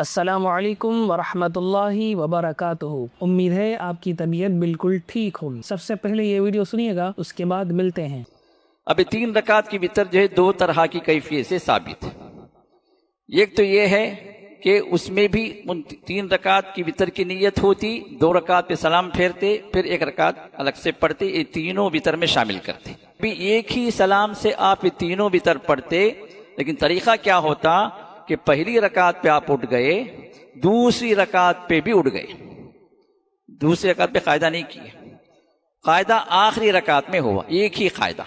السلام علیکم ورحمۃ اللہ وبرکاتہ۔ امید ہے آپ کی طبیعت بالکل ٹھیک ہوگی۔ سب سے پہلے یہ ویڈیو سنیے گا، اس کے بعد ملتے ہیں۔ اب 3 رکعت کی وتر جو ہے 2 طرح کی کیفیت سے ثابت ہے۔ ایک تو یہ ہے کہ اس میں بھی 3 رکعت کی وتر کی نیت ہوتی، 2 رکعت پہ سلام پھیرتے، پھر 1 رکعت الگ سے پڑھتے، یہ تینوں وتر میں شامل کرتے۔ بھی ایک ہی سلام سے آپ یہ تینوں وتر پڑھتے، لیکن طریقہ کیا ہوتا کہ پہلی رکعت پہ آپ اٹھ گئے، دوسری رکعت پہ بھی اٹھ گئے، دوسری رکعت پہ قاعدہ نہیں کیے، قاعدہ آخری رکعت میں ہوا، ایک ہی قاعدہ۔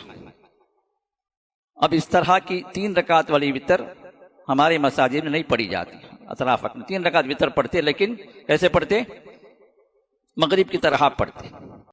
اب اس طرح کی 3 رکعت والی وتر ہمارے مساجد میں نہیں پڑھی جاتی۔ اطرافت میں 3 رکعت وتر پڑھتے، لیکن کیسے پڑھتے؟ مغرب کی طرح پڑھتے۔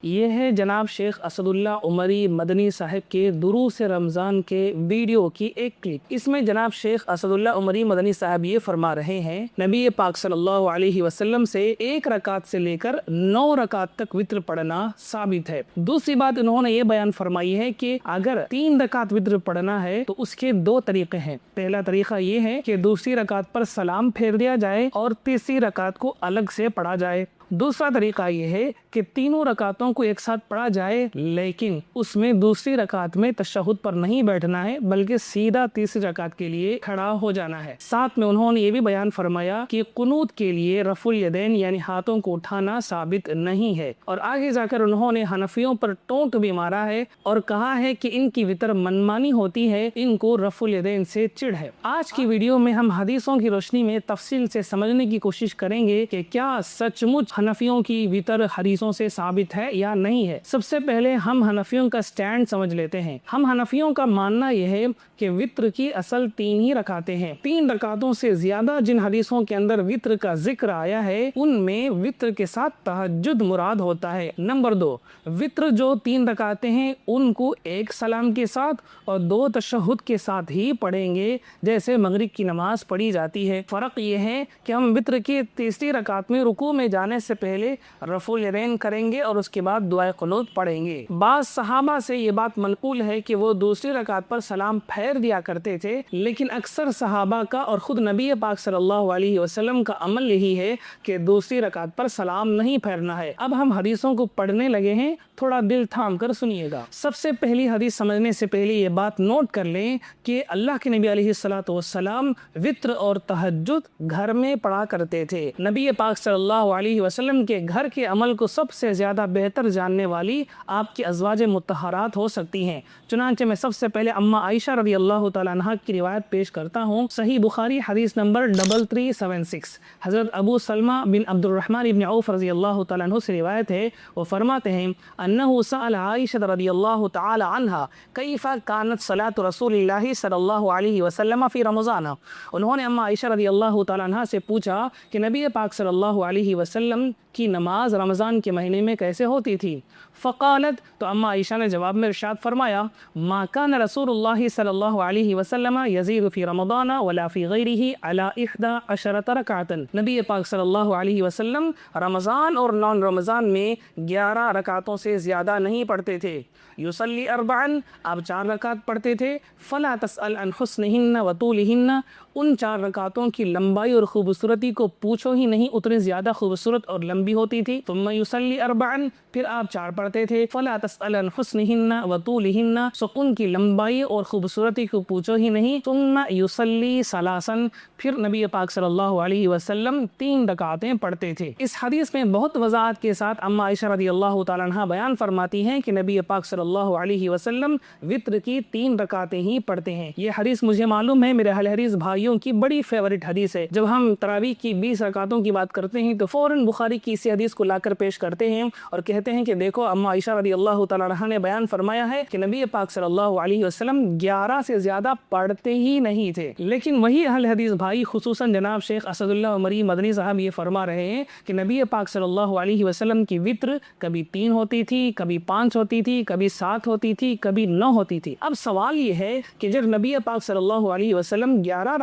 یہ ہے جناب شیخ اسد اللہ عمری مدنی صاحب کے دروس رمضان کے ویڈیو کی ایک کلپ۔ اس میں جناب شیخ اسد اللہ عمری مدنی صاحب یہ فرما رہے ہیں، نبی پاک صلی اللہ علیہ وسلم سے 1 رکعت سے لے کر 9 رکعت تک وتر پڑھنا ثابت ہے۔ دوسری بات انہوں نے یہ بیان فرمائی ہے کہ اگر 3 رکعت وتر پڑھنا ہے تو اس کے 2 طریقے ہیں۔ پہلا طریقہ یہ ہے کہ دوسری رکعت پر سلام پھیر دیا جائے اور تیسری رکعت کو الگ سے پڑھا جائے۔ دوسرا طریقہ یہ ہے کہ تینوں رکعتوں کو ایک ساتھ پڑھا جائے، لیکن اس میں دوسری رکعت میں تشہد پر نہیں بیٹھنا ہے بلکہ سیدھا تیسری رکعت کے لیے کھڑا ہو جانا ہے۔ ساتھ میں انہوں نے یہ بھی بیان فرمایا کہ قنوت کے لیے رفع الیدین یعنی ہاتھوں کو اٹھانا ثابت نہیں ہے، اور آگے جا کر انہوں نے حنفیوں پر ٹونٹ بھی مارا ہے اور کہا ہے کہ ان کی وتر منمانی ہوتی ہے، ان کو رفع الیدین سے چڑ ہے۔ آج کی ویڈیو میں ہم حدیثوں کی روشنی میں تفصیل سے سمجھنے کی کوشش کریں گے کہ کیا سچ مچ حنفیوں کی وتر حدیثوں سے ثابت ہے یا نہیں ہے۔ سب سے پہلے ہم حنفیوں کا سٹینڈ سمجھ لیتے ہیں۔ ہم حنفیوں کا ماننا یہ ہے کہ وتر کی اصل 3 ہی رکعتیں ہیں۔ 3 رکعتوں سے زیادہ جن حدیثوں کے اندر وتر کا ذکر آیا ہے ان میں وتر کے ساتھ تہجد مراد ہوتا ہے۔ نمبر 2، وتر جو 3 رکعتیں ہیں ان کو 1 سلام کے ساتھ اور 2 تشہد کے ساتھ ہی پڑھیں گے جیسے مغرب کی نماز پڑھی جاتی ہے۔ فرق یہ ہے کہ ہم وتر کی تیسری رکعت میں رکوع میں جانے سے پہلے رفع الیدین کریں گے اور اس کے بعد دعائے قنوت پڑھیں گے۔ بعض صحابہ سے یہ بات منقول ہے کہ وہ دوسری رکعت پر سلام پھیر دیا کرتے تھے، لیکن اکثر صحابہ کا اور خود نبی پاک صلی اللہ علیہ وسلم کا عمل یہی ہے کہ دوسری رکعت پر سلام نہیں پھیرنا ہے۔ اب ہم حدیثوں کو پڑھنے لگے ہیں، تھوڑا دل تھام کر سنیے گا۔ سب سے پہلی حدیث سمجھنے سے پہلے یہ بات نوٹ کر لیں کہ اللہ کے نبی علیہ الصلوۃ والسلام وتر اور تہجد گھر میں پڑھا کرتے تھے۔ نبی پاک صلی اللہ علیہ وسلم کے گھر کے عمل کو سب سے زیادہ بہتر جاننے والی آپ کی ازواج مطہرات ہو سکتی ہیں۔ چنانچہ میں سب سے پہلے اما عائشہ رضی اللہ تعالیٰ عنہ کی روایت پیش کرتا ہوں۔ صحیح بخاری حدیث نمبر 3376، حضرت ابو سلمہ بن عبد الرحمن بن عوف رضی اللہ تعالیٰ عنہ سے روایت ہے، وہ فرماتے ہیں انہ سأل عائشہ رضی اللہ تعالیٰ عنہ کیف کانت صلاۃ رسول اللہ صلی اللہ علیہ وسلم فی رمضان۔ انہوں نے اما عائشہ رضی اللہ تعالیٰ عنہ سے پوچھا کہ نبی پاک صلی اللہ علیہ وسلم کی نماز رمضان کے مہینے میں کیسے ہوتی تھی؟ فقالت، تو اما عائشہ نے جواب میں ارشاد فرمایا ما کان رسول اللہ صلی اللہ علیہ وسلم یزید فی رمضان ولا فی غیرہ علی 11 رکعۃ۔ نبی پاک صلی اللہ علیہ وسلم رمضان اور نان رمضان میں 11 رکعتوں سے زیادہ نہیں پڑھتے تھے۔ یصلی 4، آپ 4 رکعت پڑھتے تھے۔ فلا تسأل عن حسنہن وطولہن، ان 4 رکعتوں کی لمبائی اور خوبصورتی کو پوچھو ہی نہیں، اتنی زیادہ خوبصورت اور لمبی ہوتی تھی۔ ثم یصلی 4، پھر آپ 4 پڑھتے تھے۔ فلا تسأل عن حسنہن وطولہن، سو ان کی لمبائی اور خوبصورتی کو پوچھو ہی نہیں۔ ثم یصلی 3، پھر نبی پاک صلی اللہ علیہ وسلم 3 رکعتیں پڑھتے تھے۔ اس حدیث میں بہت وضاحت کے ساتھ اما عائشہ رضی اللہ تعالیٰ عنہ بیان فرماتی ہیں کہ نبی پاک صلی اللہ علیہ وسلم وتر کی 3 رکعتیں ہی پڑھتے ہیں۔ یہ حدیث مجھے معلوم ہے میرے اہل حدیث بھائیوں کی بڑی فیورٹ حدیث ہے۔ جب ہم تراویح کی 20 رکعتوں کی بات کرتے ہیں تو فوراً بخاری کی اسی حدیث کو لا کر پیش کرتے ہیں اور کہتے ہیں کہ دیکھو اما عائشہ رضی اللہ تعالیٰ عنہ نے بیان فرمایا ہے کہ نبی پاک صلی اللہ علیہ وسلم 11 سے زیادہ پڑھتے ہی نہیں تھے۔ لیکن وہی اہل حدیث بھائی خصوصاً جناب شیخ اسد اللہ عمری مدنی صاحب یہ فرما رہے ہیں کہ نبی پاک صلی اللہ علیہ وسلم کی وتر کبھی 3 ہوتی تھی، کبھی 5 ہوتی تھی، کبھی 7 ہوتی تھی، کبھی 9 ہوتی تھی۔ اب سوال یہ ہے کہ جب نبی پاک صلی اللہ علیہ وسلم 11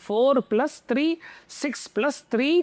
4 + 3, 6 + 3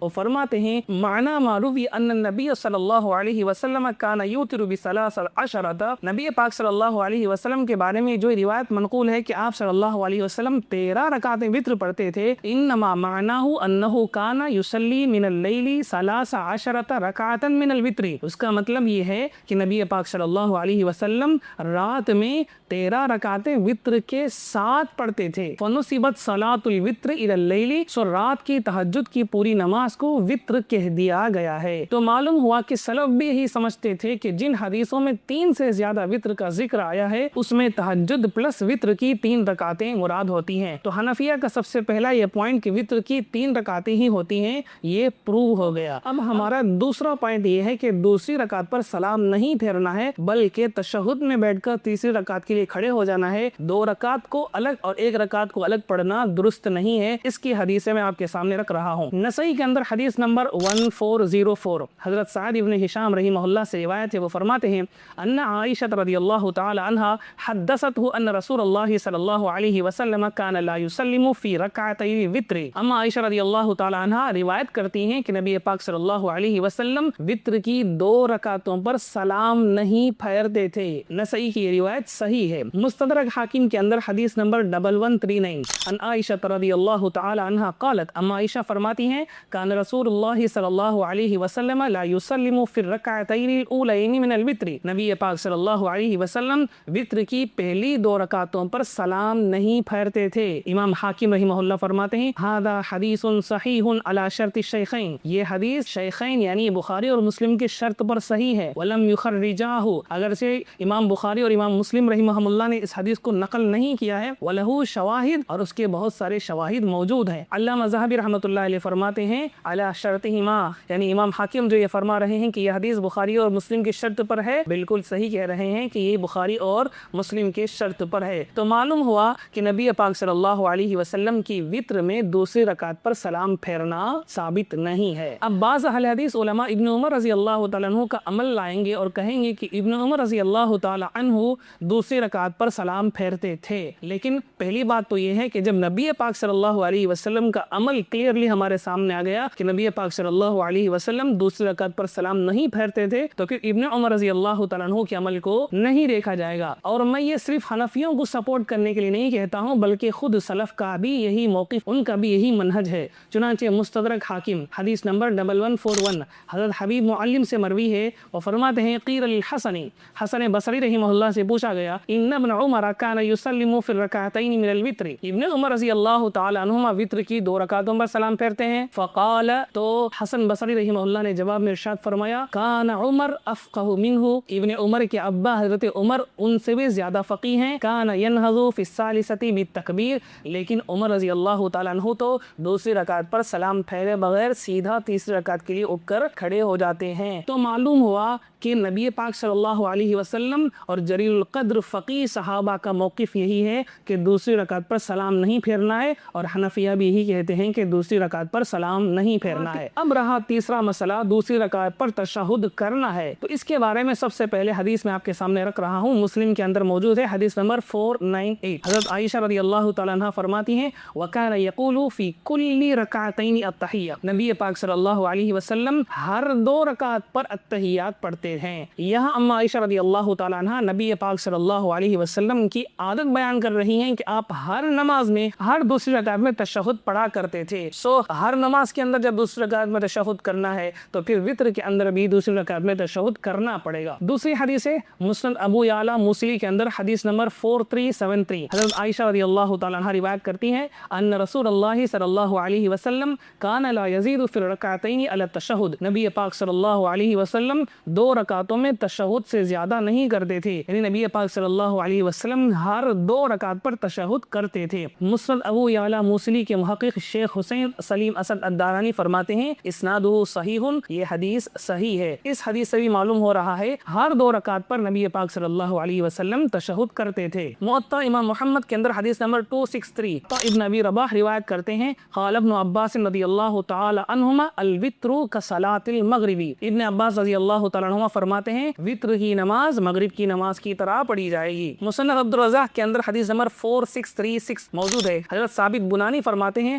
وہ فرماتے ہیں معنی معروفی ان النبی صلی اللہ علیہ وسلم کان یوتر بثلاث عشرۃ، نبی پاک صلی اللہ علیہ وسلم کے بارے میں جو روایت منقول ہے کہ آپ صلی اللہ علیہ وسلم 13 رکعتیں وتر پڑھتے تھے، انما معناه انه کان یصلی من اللیل 13 رکعۃ من الوتر، اس کا مطلب یہ ہے کہ نبی پاک صلی اللہ علیہ وسلم رات میں 13 رکعتیں وتر کے ساتھ پڑھتے تھے، فنصبت صلاۃ الوتر الی اللیل، سو رات کی تہجد کی پوری نماز کو وتر کہہ دیا گیا ہے۔ تو معلوم ہوا کہ سلف بھی یہی سمجھتے تھے کہ جن حدیثوں میں 3 سے زیادہ وتر کا ذکر آیا ہے اس میں تہجد پلس وتر کی 3 رکعتیں مراد ہوتی ہیں۔ تو حنفیہ کا سب سے پہلا یہ پوائنٹ کہ وتر کی 3 رکعتیں ہی ہوتی ہیں یہ پروو ہو گیا۔ اب ہمارا دوسرا پوائنٹ یہ ہے کہ دوسری رکعت پر سلام نہیں پھیرنا ہے بلکہ تشہد میں بیٹھ کر تیسری رکعت کے لیے کھڑے ہو جانا ہے۔ 2 رکعت کو الگ اور 1 رکعت کو الگ پڑھنا درست نہیں ہے، اس کی حدیثیں میں آپ کے سامنے رکھ رہا ہوں۔ نسائی کے اندر حدیث نمبر 1404 حضرت سعد ابن ہشام رحمہ اللہ سے روایت ہے، وہ فرماتے ہیں ان عائشہ رضی اللہ تعالی عنہا حدثته ان رسول اللہ صلی اللہ علیہ وسلم کان لا یسلم فی رکعتي الوتر، اما عائشہ رضی اللہ تعالی عنہا روایت کرتی ہیں کہ نبی پاک صلی اللہ علیہ وسلم وتر کی 2 رکعتوں پر سلام نہیں پھیرتے تھے۔ نسائی کی یہ روایت صحیح ہے۔ مستدرک حاکم کے اندر حدیث نمبر 1139 ان عائشہ رضی اللہ تعالی عنہا قالت، اما عائشہ فرماتی ہیں کان رسول اللہ صلی اللہ علیہ وسلم لا یسلم فی الرکعتین الاولین من الوتر، نبی پاک صلی اللہ علیہ وسلم وتر کی پہلی 2 رکعتوں پر سلام نہیں پھیرتے تھے۔ امام حاکم رحمہ اللہ فرماتے ہیں ھذا حدیث صحیح علی شرط الشیخین، یہ حدیث شیخین یعنی بخاری اور مسلم کی شرط پر صحیح ہے، ولم یخرجاہ، اگرچہ امام بخاری اور امام مسلم رحمہ اللہ نے اس حدیث کو نقل نہیں کیا ہے، ولہ شواہد، اور اس کے بہت سارے شواہد موجود ہیں۔ علامہ ذہبی رحمۃ اللہ علیہ فرماتے ہیں علی شرطہما، یعنی امام حاکم جو یہ فرما رہے ہیں کہ یہ حدیث بخاری اور مسلم کی شرط پر ہے، بالکل صحیح کہہ رہے ہیں کہ یہ بخاری اور مسلم کے شرط پر ہے۔ تو معلوم ہوا کہ نبی پاک صلی اللہ علیہ وسلم کی وتر میں دوسری رکعت پر سلام پھیرنا ثابت نہیں ہے۔ اب بعض اہل حدیث علماء ابن عمر رضی اللہ تعالیٰ عنہ کا عمل لائیں گے اور کہیں گے کہ ابن عمر رضی اللہ تعالیٰ عنہ دوسری رکعت پر سلام پھیرتے تھے، لیکن پہلی بات تو یہ ہے کہ جب نبی پاک صلی اللہ علیہ وسلم کا عمل کلیئرلی ہمارے سامنے آ گیا کہ نبی پاک صلی اللہ علیہ وسلم دوسری رکعت پر سلام نہیں پھیرتے تھے، تو پھر ابن عمر رضی اللہ تعالیٰ عنہ کے عمل کو نہیں دیکھا جائے گا۔ اور میں یہ صرف حنفیوں کو سپورٹ کرنے کے لیے نہیں کہتا ہوں بلکہ خود سلف کا بھی یہی موقف، ان کا بھی یہی منہج ہے۔ چنانچہ مستدرک حاکم حدیث نمبر 1141 حضرت حبیب معلم سے مروی ہے، وہ فرماتے ہیں قیل للحسن، حسن بصری رحمہ اللہ سے پوچھا گیا ان ابن عمر کان یسلم فی الرکعتین من الوتر، ابن عمر رضی اللہ تعالی عنہما وتر کی 2 رکعتوں پر سلام پھیرتے ہیں؟ فقال، تو حسن بصری رحمہ اللہ نے جواب میں ارشاد فرمایا کان عمر افقہ منہ، ابن عمر کے ابا حضرت عمر ان سے بھی زیادہ فقیہ ہیں، کان ینہض فی الثالثۃ بالتکبیر، لیکن عمر رضی اللہ تعالیٰ عنہ تو دوسری رکعت پر سلام پھیرے بغیر سیدھا تیسری رکعت کے لیے اٹھ کر کھڑے ہو جاتے ہیں۔ تو معلوم ہوا کہ نبی پاک صلی اللہ علیہ وسلم اور جلیل القدر فقیہ صحابہ کا موقف یہی ہے کہ دوسری رکعت پر سلام نہیں پھیرنا ہے، اور حنفیہ بھی یہی کہتے ہیں کہ دوسری رکعت پر سلام نہیں پھیرنا ہے۔ اب رہا تیسرا مسئلہ دوسری رکعت پر تشہد کرنا ہے، تو اس کے بارے میں سب سے پہلے حدیث میں آپ کے سامنے رکھ رہا ہوں، مسلم کے اندر موجود ہے، حدیث نمبر 498 حضرت عائشہ رضی اللہ تعالیٰ عنہ فرماتی ہیں وَكَانَ يَقُولُ فِي كُلِّ رَكَعَتَيْنِ التَّحِيَّةُ، نبی پاک صلی اللہ علیہ وسلم ہر 2 رکعت پر التحیات پڑھتے ہیں۔ یہاں اما عائشہ رضی اللہ تعالیٰ عنہ نبی پاک صلی اللہ علیہ وسلم کی عادت بیان کر رہی ہیں کہ آپ ہر نماز میں ہر دوسری رکعت میں تشہد پڑھا کرتے تھے۔ ہر نماز کے اندر جب دوسری رکعت میں تشہد کرنا ہے تو پھر وتر کے اندر بھی دوسری رکعت میں تشہد کرنا پڑے گا۔ دوسری حدیث ہے مسند ابو یعلا موصلی کے اندر حدیث نمبر 4373 حضرت عائشہ رضی اللہ تعالیٰ عنہ روایت کرتی ہیں ان رسول اللہ صلی اللہ علیہ وسلم کان لا یزید فی الرکعتین علی التشہد، نبی پاک صلی اللہ علیہ وسلم 2 رکعتوں میں تشہد سے زیادہ نہیں کرتے تھے، یعنی نبی پاک صلی اللہ علیہ وسلم ہر 2 رکعت پر تشہد کرتے تھے۔ مسند ابو یعلا موصلی کے محقق شیخ حسین سلیم اسد الدارانی فرماتے ہیں اسنادہ صحیح، یہ حدیث صحیح ہے۔ اس حدیث سے بھی معلوم ہو رہا ہے ہر 2 رکعت پر نبی پاک صلی اللہ علیہ وسلم تشہد کرتے تھے۔ موطا امام محمد کے اندر حدیث نمبر 263 ابن ابی رباح روایت کرتے ہیں قال ابن عباس رضی اللہ تعالی عنہما الوتر کصلاۃ المغرب، ابن عباس رضی اللہ تعالی عنہما فرماتے ہیں وتر کی نماز مغرب کی نماز کی طرح پڑھی جائے گی۔ مصنف عبد الرزاق کے اندر حدیث نمبر 4636 موجود ہے، حضرت ثابت بنانی فرماتے ہیں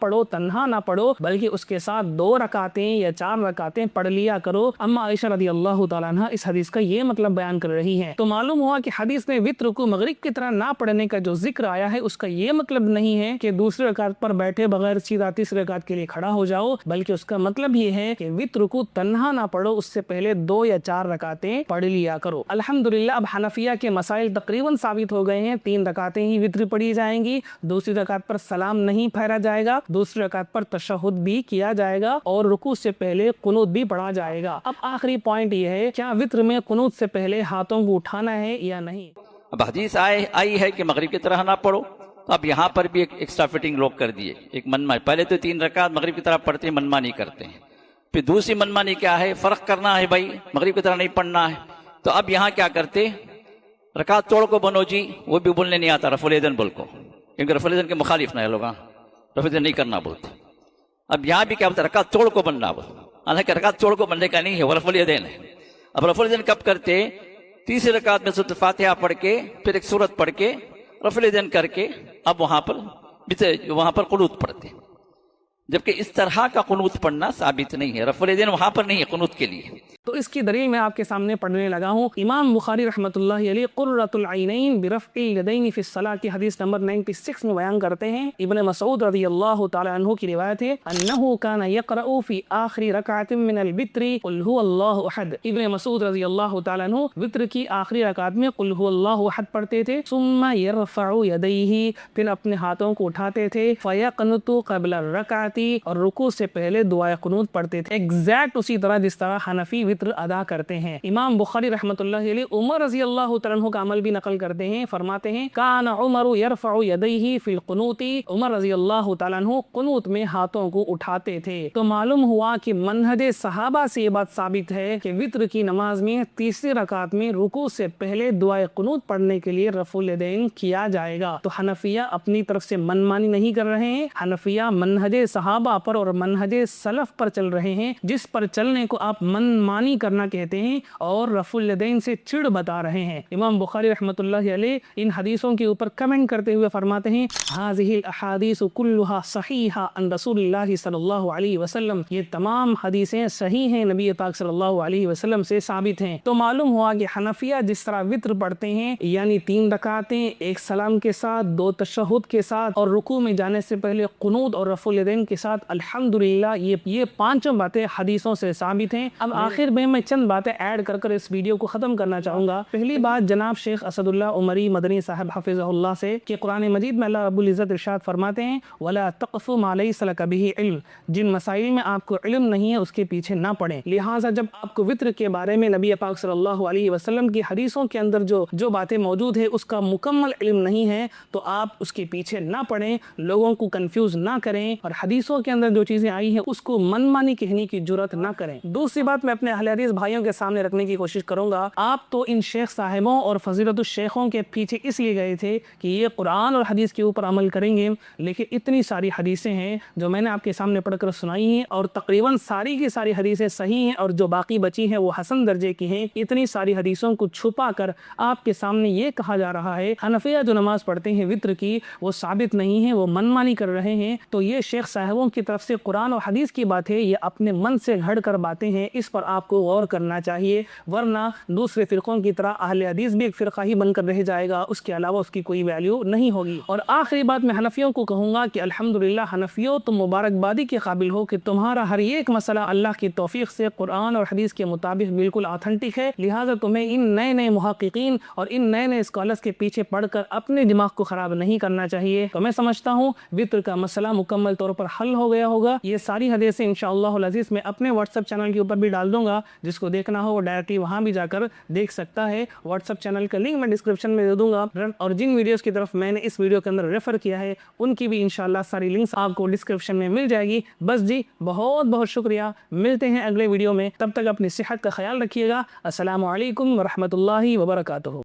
پڑھو، تنہا نہ پڑھو، بلکہ اس کے ساتھ 2 رکعتیں یا 4 رکعتیں پڑھ لیا کرو۔ اما عائشہ رضی اللہ تعالیٰ عنہ اس حدیث کا یہ مطلب بیان کر رہی ہیں۔ تو معلوم ہوا کہ حدیث میں وتر کو مغرب کی طرح نہ پڑھنے کا جو ذکر آیا ہے اس کا یہ مطلب نہیں ہے کہ دوسری رکعت پر بیٹھے بغیر سیدھا تیسری رکعت کے لیے کھڑا ہو جاؤ، بلکہ اس کا مطلب یہ ہے کہ وتر کو تنہا نہ پڑھو، اس سے پہلے 2 یا 4 رکعتیں پڑھ لیا کرو۔ الحمدللہ اب حنفیہ کے مسائل تقریباً ثابت ہو گئے ہیں۔ 3 رکعتیں ہی وتر پڑھی جائیں گی، دوسری رکعت پر سلام نہیں پھیرا جائے گا، دوسری رکعت پر تشہد بھی کیا جائے گا اور رکوع سے پہلے قنوت بھی پڑھا جائے گا۔ اب آخری پوائنٹ یہ ہے، کیا وتر میں قنوت سے پہلے ہاتھوں کو اٹھانا ہے یا نہیں؟ اب حدیث آئی ہے کہ مغرب کی طرح نہ پڑھو، تو اب یہاں پر بھی ایک ایکسٹرا فٹنگ لوگ کر دیے، ایک منمانی۔ پہلے تو 3 رکعت مغرب کی طرح پڑھتے ہیں، منمانی کرتے ہیں۔ پھر دوسری منمانی کیا ہے، فرق کرنا ہے بھائی، مغرب کی طرح نہیں پڑھنا ہے۔ تو اب یہاں کیا کرتے، رکعت توڑ کو بنو جی، وہ بھی بولنے نہیں آتا، رفع الیدین بول کو، کیونکہ رفع الیدین کے مخالف نہ ہے لوگ، رفع الیدین نہیں کرنا بولتے۔ اب یہاں بھی کیا بولتا، رکعت توڑ کو بننا بول، حالانکہ رکعت توڑ کو بننے کا نہیں ہے، وہ رفع الیدین ہے۔ اب رفع الیدین کب کرتے، تیسری رکعت میں سورۃ فاتحہ پڑھ کے، پھر ایک سورت پڑھ کے، رفع الیدین کر کے، اب وہاں پر قنوت پڑھتے، جبکہ اس طرح کا قنوت پڑھنا ثابت نہیں ہے، رفع الیدین وہاں پر نہیں ہے قنوت کے لیے۔ تو اس کی دلیل میں آپ کے سامنے پڑھنے لگا ہوں۔ امام بخاری رحمۃ اللہ علیہ قرۃ العینین برفع الیدین فی الصلاۃ کی حدیث نمبر 96 میں بیان کرتے ہیں۔ ابن مسعود رضی اللہ تعالی عنہ کی روایت ہے، انہ کان یقرأ فی آخر رکعۃ من الوتر قل هو اللہ احد۔ ابن مسعود رضی اللہ تعالی عنہ وتر کی آخری رکعت میں قل هو اللہ احد پڑھتے تھے، ثم یرفع یدیہ، پھر اپنے ہاتھوں کو اٹھاتے تھے، فیقنت قبل الرکعۃ، اور رکوع سے پہلے دعائے قنوت پڑھتے تھے، ایگزیکٹ اسی طرح جس طرح حنفی وتر ادا کرتے ہیں۔ امام بخاری رحمۃ اللہ علیہ عمر رضی اللہ تعالیٰ عنہ کا عمل بھی نقل کرتے ہیں، فرماتے ہیں کان عمر یرفع یدیہ فی القنوت، عمر رضی اللہ تعالیٰ عنہ قنوت میں ہاتھوں کو اٹھاتے تھے۔ تو معلوم ہوا کہ منہج صحابہ سے یہ بات ثابت ہے کہ وتر کی نماز میں تیسری رکعت میں رکوع سے پہلے دعائے قنوت پڑھنے کے لیے رفع الیدین کیا جائے گا۔ تو حنفیہ اپنی طرف سے منمانی نہیں کر رہے ہیں، حنفیہ منہج صحابہ پر اور منہج سلف پر چل رہے ہیں، جس پر چلنے کو آپ منمانی کرنا کہتے ہیں اور رفع الیدین سے چڑ بتا رہے ہیں۔ امام بخاری رحمۃ اللہ علیہ ان حدیثوں کے اوپر کمنٹ کرتے ہوئے فرماتے ہیں هذه الاحاديث كلها صحیحہ عن رسول اللہ صلی اللہ علیہ وسلم، یہ تمام حدیثیں صحیح ہیں، نبی پاک صلی اللہ علیہ وسلم سے ثابت ہیں۔ تو معلوم ہوا کہ حنفیہ جس طرح وتر پڑھتے ہیں، یعنی 3 رکعتیں، ایک سلام کے ساتھ، 2 تشہد کے ساتھ، اور رکوع میں جانے سے پہلے قنوت اور رفع الیدین کے ساتھ، الحمدللہ یہ 5 باتیں حدیثوں سے ثابت ہیں۔ اب آخر میں چند باتیں ایڈ کر اس ویڈیو کو ختم کرنا چاہوں گا۔ پہلی بات جناب شیخ اسد اللہ عمری مدنی صاحب حفظہ اللہ سے کہ قرآن مجید میں اللہ رب العزت ارشاد فرماتے ہیں وَلَا تَقْفُ مَا لَيْسَ لَكَ بِهِ علم، جن مسائل میں آپ کو علم نہیں ہے اس کے پیچھے نہ پڑیں۔ لہٰذا جب آپ کو وتر کے بارے میں نبی پاک صلی اللہ علیہ وسلم کی حدیثوں کے اندر جو باتیں موجود ہے اس کا مکمل علم نہیں ہے تو آپ اس کے پیچھے نہ پڑیں، لوگوں کو کنفیوز نہ کریں، اور حدیثوں کے اندر جو چیزیں آئی ہیں اس کو منمانی کہنے کی جرات نہ کریں۔ دوسری بات میں اپنے اہل حدیث بھائیوں کے سامنے رکھنے کی کوشش کروں گا، آپ تو ان شیخ صاحبوں اور فضیلت الشیخوں کے پیچھے اس لیے گئے تھے کہ یہ قرآن اور حدیث کے اوپر عمل کریں گے، لیکن اتنی ساری حدیثیں ہیں جو میں نے آپ کے سامنے پڑھ کر سنائی ہیں، اور تقریباً ساری کی ساری حدیثیں صحیح ہیں، اور جو باقی بچی ہیں وہ حسن درجے کی ہیں۔ اتنی ساری حدیثوں کو چھپا کر آپ کے سامنے یہ کہا جا رہا ہے حنفیہ جو نماز پڑھتے ہیں وتر کی وہ ثابت نہیں ہے، وہ منمانی کر رہے ہیں۔ تو یہ شیخ صاحبوں کی طرف سے قرآن اور حدیث کی بات ہے، یہ اپنے من سے گھڑ کر باتیں ہیں، اس پر آپ کو غور کرنا چاہیے، ورنہ دوسرے فرقوں کی طرح اہل حدیث بھی ایک فرقہ ہی بن کر رہ جائے گا، اس کے علاوہ اس کی کوئی ویلیو نہیں ہوگی۔ اور آخری بات میں حنفیوں کو کہوں گا کہ الحمدللہ حنفیوں تم مبارکبادی کے قابل ہو کہ تمہارا ہر ایک مسئلہ اللہ کی توفیق سے قرآن اور حدیث کے مطابق بالکل آتھنٹک ہے، لہٰذا تمہیں ان نئے محققین اور ان نئے اسکالرس کے پیچھے پڑھ کر اپنے دماغ کو خراب نہیں کرنا چاہیے۔ تو میں سمجھتا ہوں وتر کا مسئلہ مکمل طور پر حل ہو گیا ہوگا۔ یہ ساری حدیثیں انشاءاللہ العزیز میں اپنے واٹس ایپ چینل کے اوپر بھی ڈال دوں گا، جس کو دیکھنا ہو وہ ڈائریکٹلی وہاں بھی جا کر دیکھ سکتا ہے۔ واٹس ایپ چینل کا لنک میں ڈسکرپشن میں دے دوں گا، اور جن ویڈیوز کی طرف میں نے اس ویڈیو کے اندر ریفر کیا ہے ان کی بھی انشاءاللہ ساری لنکس آپ کو ڈسکرپشن میں مل جائے گی۔ بس جی بہت بہت شکریہ، ملتے ہیں اگلے ویڈیو میں، تب تک اپنی صحت کا خیال رکھیے گا۔ السلام علیکم ورحمۃ اللہ وبرکاتہ۔